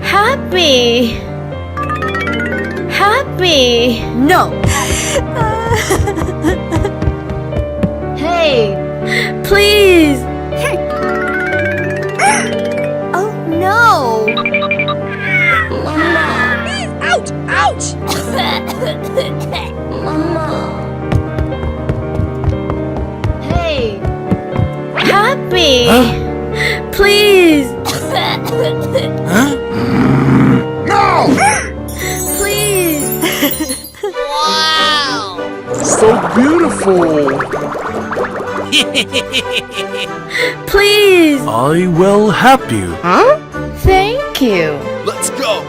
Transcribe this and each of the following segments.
Happy. Happy. No. Hey, please. Oh no. Mama. Ouch! Ouch! Mama. Hey, Happy. Please. Huh? No! Please. Wow! So beautiful! Please. I will help you. Huh? Thank you. Let's go!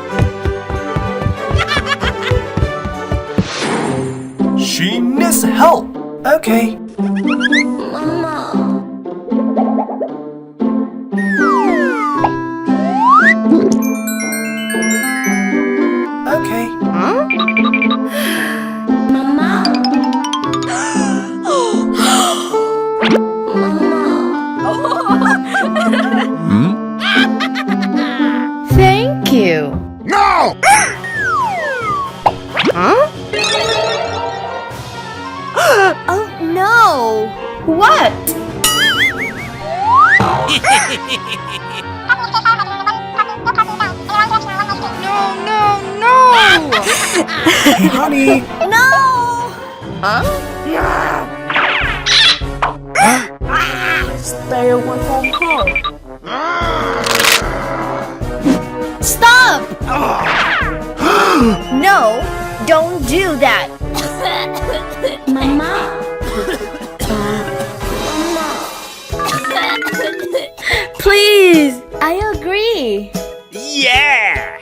She needs help. Okay. Mama. Okay. Huh? Mama. Hmm? Thank you. No! Huh? Oh no! What? No! Honey! No! Huh? Stay away from her. Stop! No, don't do that. Mama. Please, I agree. Yeah!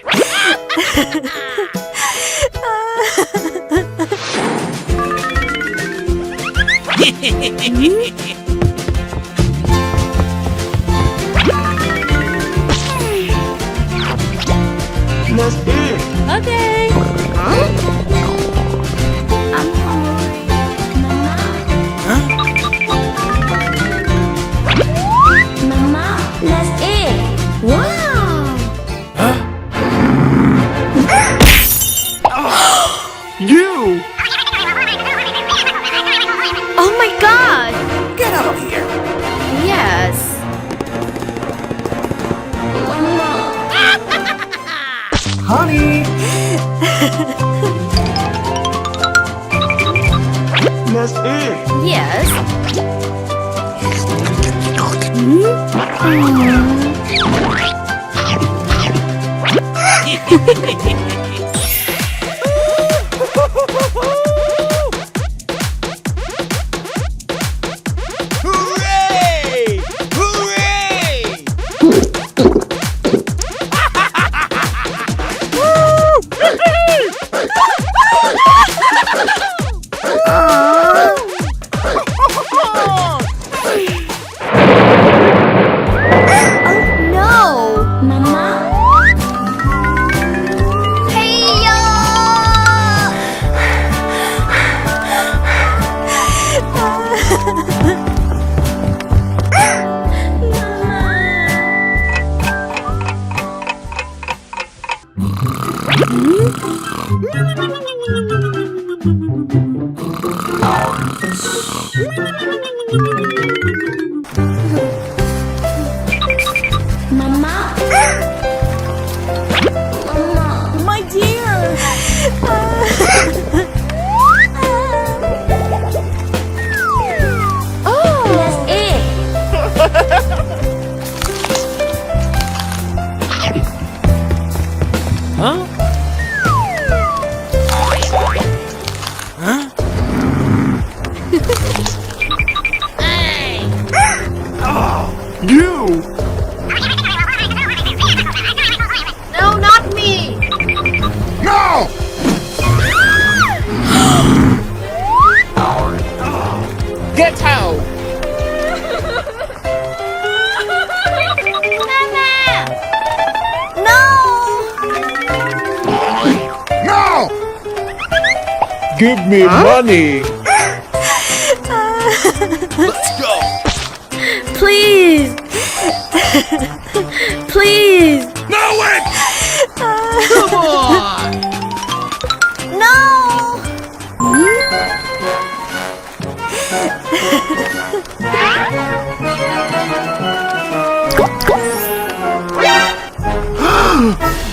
Let's eat. Okay. Huh? I'm hungry. Mama. Huh? Mama, let's eat. Wow. Huh? You! Oh my God. Get out of here! Yes. Honey! Let's eat. Yes. Hooray! Hooray! Oh no. Mama. Mama. Mama. My dear. Oh, let's eat. Huh? Huh? Oh, you! No, not me. No! Get out! Mama. No. No! Give me money! Let's go! Please. Please. No it! Come on! No!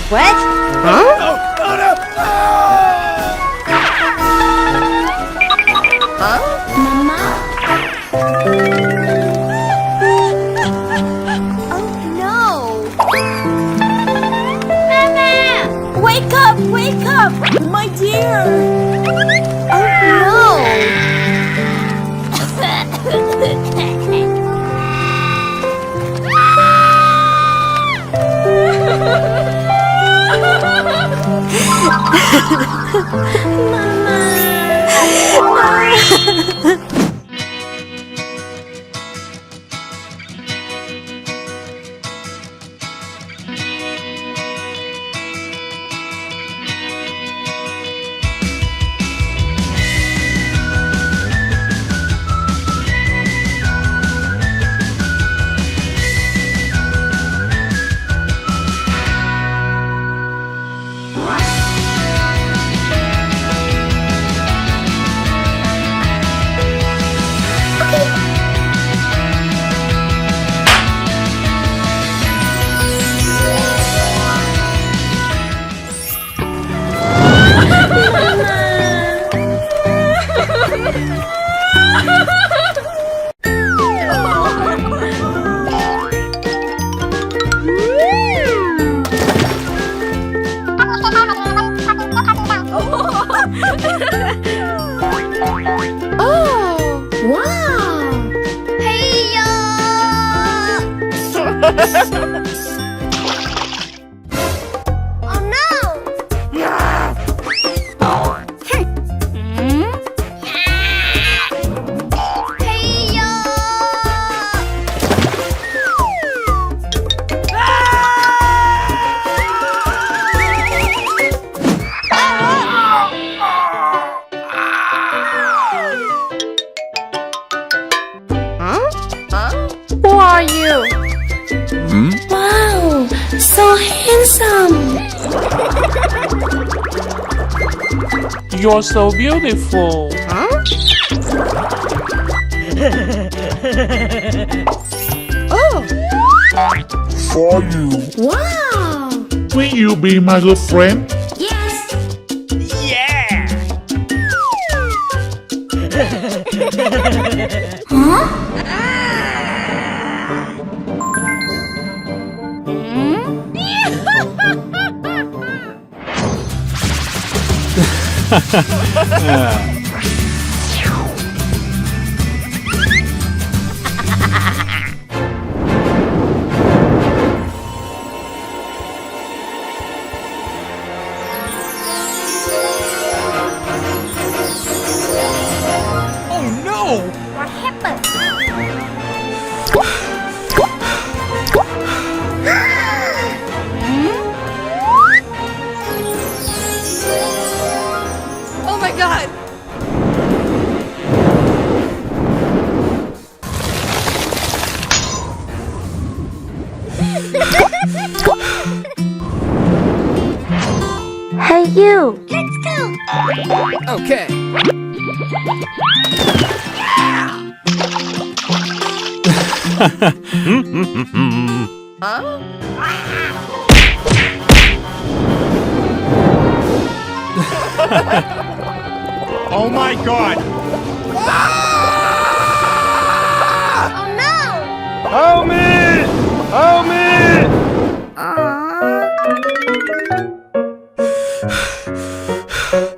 What? Mama? Oh no! Mama! Wake up! Wake up! My dear! Oh no! Mama! Oh, wow! Hey Oh no! Hey Who are you? Wow, so handsome. You're so beautiful. Oh, For you. wow. Will you be my good friend? Yes. Yeah! Oh no! What happened? Oh my god! Hey you! Let's go! Okay. Oh my god! Oh no! Help me! Help me!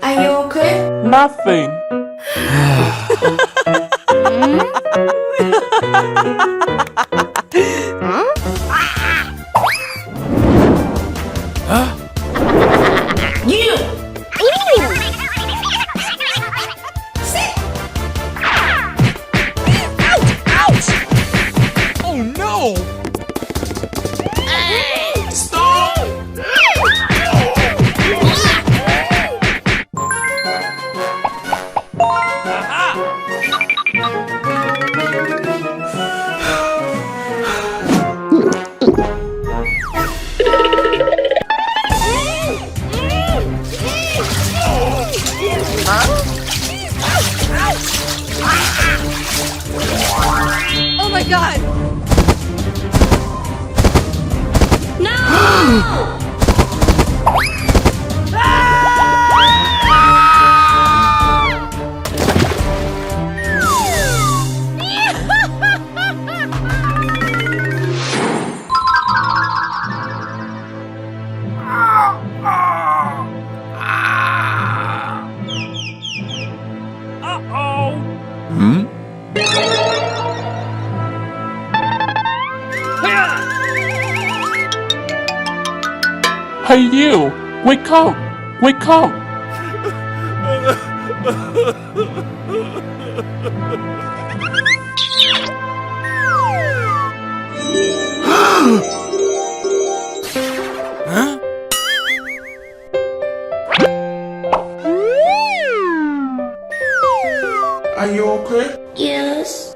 Are you okay? Nothing. You! Oh no! Stop! Hey you! Wake up! Wake up! Huh? Are you okay? Yes.